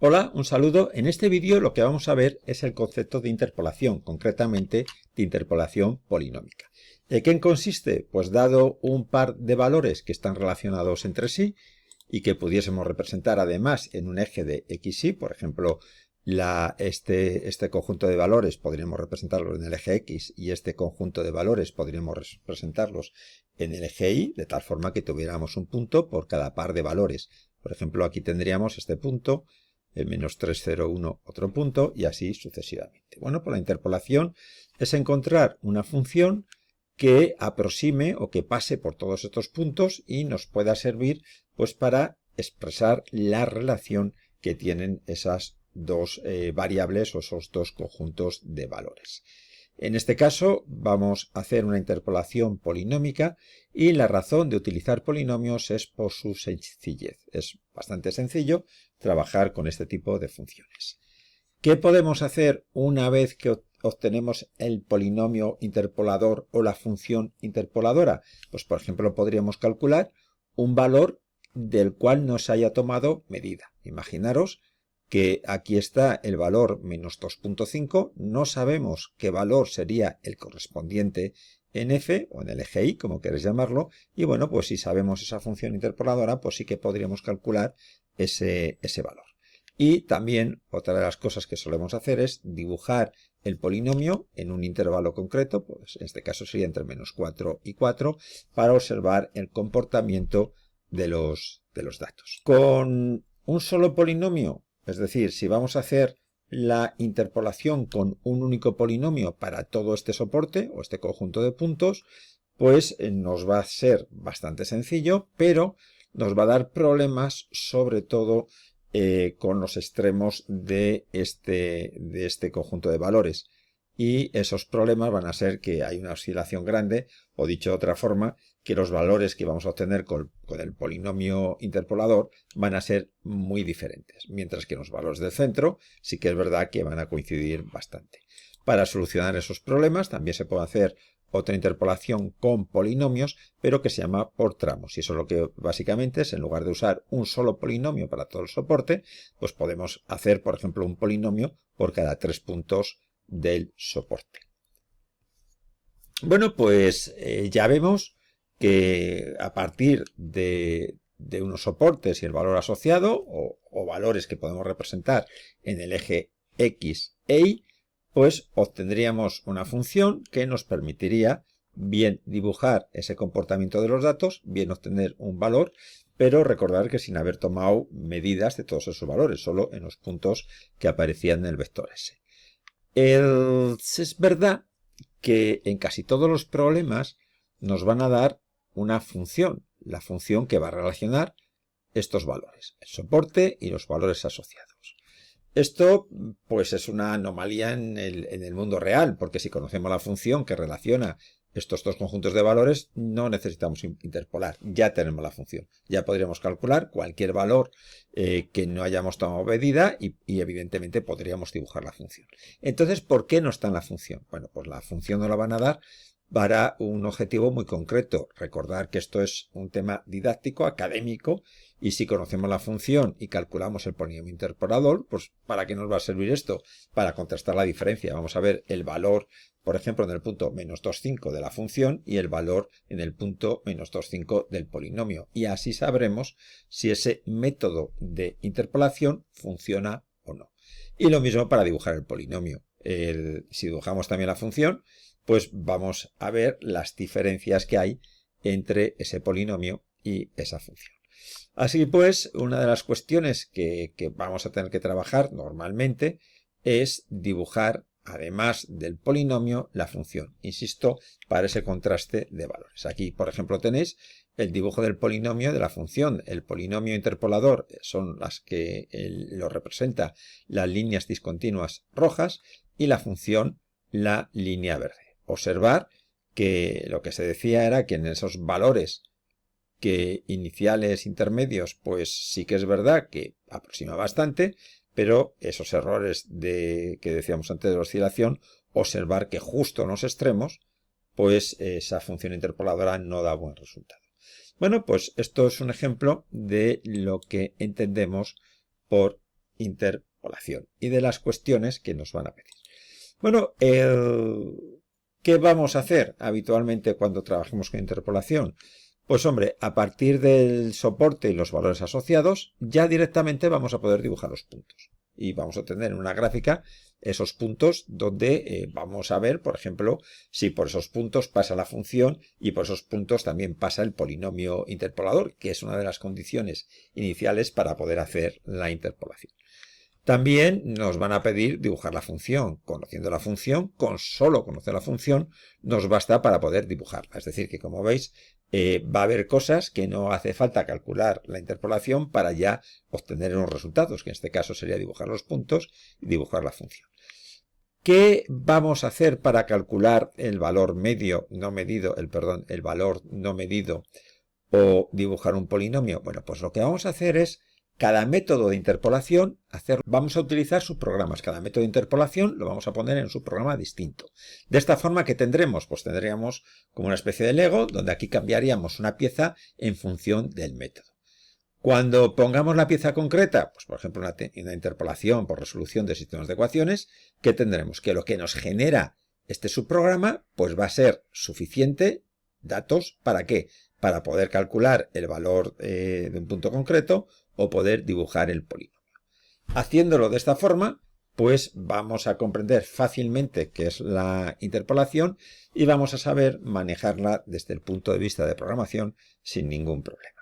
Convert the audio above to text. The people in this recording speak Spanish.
Hola, un saludo. En este vídeo lo que vamos a ver es el concepto de interpolación, concretamente de interpolación polinómica. ¿En qué consiste? Pues dado un par de valores que están relacionados entre sí y que pudiésemos representar además en un eje de x, y, por ejemplo, este conjunto de valores podríamos representarlo en el eje x y este conjunto de valores podríamos representarlos en el eje y, de tal forma que tuviéramos un punto por cada par de valores. Por ejemplo, aquí tendríamos este punto, el menos 3, 0, 1, otro punto, y así sucesivamente. Bueno, pues la interpolación es encontrar una función que aproxime o que pase por todos estos puntos y nos pueda servir pues para expresar la relación que tienen esas dos variables o esos dos conjuntos de valores. En este caso vamos a hacer una interpolación polinómica y la razón de utilizar polinomios es por su sencillez. Es bastante sencillo trabajar con este tipo de funciones. ¿Qué podemos hacer una vez que obtenemos el polinomio interpolador o la función interpoladora? Pues por ejemplo podríamos calcular un valor del cual no se haya tomado medida. Imaginaros que aquí está el valor menos 2.5, no sabemos qué valor sería el correspondiente en f o en el eje y, como queréis llamarlo, y bueno, pues si sabemos esa función interpoladora, pues sí que podríamos calcular ese valor. Y también otra de las cosas que solemos hacer es dibujar el polinomio en un intervalo concreto, pues en este caso sería entre menos 4 y 4, para observar el comportamiento de los datos. Con un solo polinomio, es decir, si vamos a hacer la interpolación con un único polinomio para todo este soporte o este conjunto de puntos, pues nos va a ser bastante sencillo, pero nos va a dar problemas sobre todo con los extremos de este conjunto de valores. Y esos problemas van a ser que hay una oscilación grande, o dicho de otra forma, que los valores que vamos a obtener con el polinomio interpolador van a ser muy diferentes, mientras que los valores del centro sí que es verdad que van a coincidir bastante. Para solucionar esos problemas también se puede hacer otra interpolación con polinomios, pero que se llama por tramos. Y eso lo que básicamente es, en lugar de usar un solo polinomio para todo el soporte, pues podemos hacer, por ejemplo, un polinomio por cada 3 puntos del soporte. Bueno, pues ya vemos que a partir de unos soportes y el valor asociado, o valores que podemos representar en el eje x e y, pues obtendríamos una función que nos permitiría bien dibujar ese comportamiento de los datos, bien obtener un valor, pero recordar que sin haber tomado medidas de todos esos valores, solo en los puntos que aparecían en el vector S. Es verdad que en casi todos los problemas nos van a dar una función, la función que va a relacionar estos valores, el soporte y los valores asociados. Esto pues es una anomalía en el mundo real, porque si conocemos la función que relaciona estos dos conjuntos de valores, no necesitamos interpolar, ya tenemos la función. Ya podríamos calcular cualquier valor que no hayamos tomado medida y evidentemente podríamos dibujar la función. Entonces, ¿por qué no está en la función? Bueno, pues la función nos la van a dar para un objetivo muy concreto. Recordar que esto es un tema didáctico, académico, y si conocemos la función y calculamos el polinomio interpolador, pues ¿para qué nos va a servir esto? Para contrastar la diferencia. Vamos a ver el valor, por ejemplo, en el punto menos 2,5 de la función y el valor en el punto menos 2,5 del polinomio. Y así sabremos si ese método de interpolación funciona o no. Y lo mismo para dibujar el polinomio. Si dibujamos también la función, pues vamos a ver las diferencias que hay entre ese polinomio y esa función. Así pues, una de las cuestiones que vamos a tener que trabajar normalmente es dibujar, además del polinomio, la función. Insisto, para ese contraste de valores. Aquí, por ejemplo, tenéis el dibujo del polinomio de la función. El polinomio interpolador son las que lo representa las líneas discontinuas rojas y la función la línea verde. Observar que lo que se decía era que en esos valores que iniciales, intermedios, pues sí que es verdad que aproxima bastante, pero esos errores que decíamos antes de la oscilación, observar que justo en los extremos, pues esa función interpoladora no da buen resultado. Bueno, pues esto es un ejemplo de lo que entendemos por interpolación y de las cuestiones que nos van a pedir. Bueno, ¿qué vamos a hacer habitualmente cuando trabajemos con interpolación? Pues hombre, a partir del soporte y los valores asociados, ya directamente vamos a poder dibujar los puntos. Y vamos a tener en una gráfica esos puntos donde vamos a ver, por ejemplo, si por esos puntos pasa la función y por esos puntos también pasa el polinomio interpolador, que es una de las condiciones iniciales para poder hacer la interpolación. También nos van a pedir dibujar la función. Conociendo la función, con solo conocer la función, nos basta para poder dibujarla. Es decir, que como veis, va a haber cosas que no hace falta calcular la interpolación para ya obtener unos resultados, que en este caso sería dibujar los puntos y dibujar la función. ¿Qué vamos a hacer para calcular el valor medio no medido, el valor no medido o dibujar un polinomio? Bueno, pues lo que vamos a hacer es cada método de interpolación, vamos a utilizar subprogramas. Cada método de interpolación lo vamos a poner en un subprograma distinto. De esta forma, ¿qué tendremos? Pues tendríamos como una especie de Lego, donde aquí cambiaríamos una pieza en función del método. Cuando pongamos la pieza concreta, pues por ejemplo una interpolación por resolución de sistemas de ecuaciones, ¿qué tendremos? Que lo que nos genera este subprograma, pues va a ser suficiente datos, ¿para qué? Para poder calcular el valor de un punto concreto o poder dibujar el polinomio. Haciéndolo de esta forma, pues vamos a comprender fácilmente qué es la interpolación y vamos a saber manejarla desde el punto de vista de programación sin ningún problema.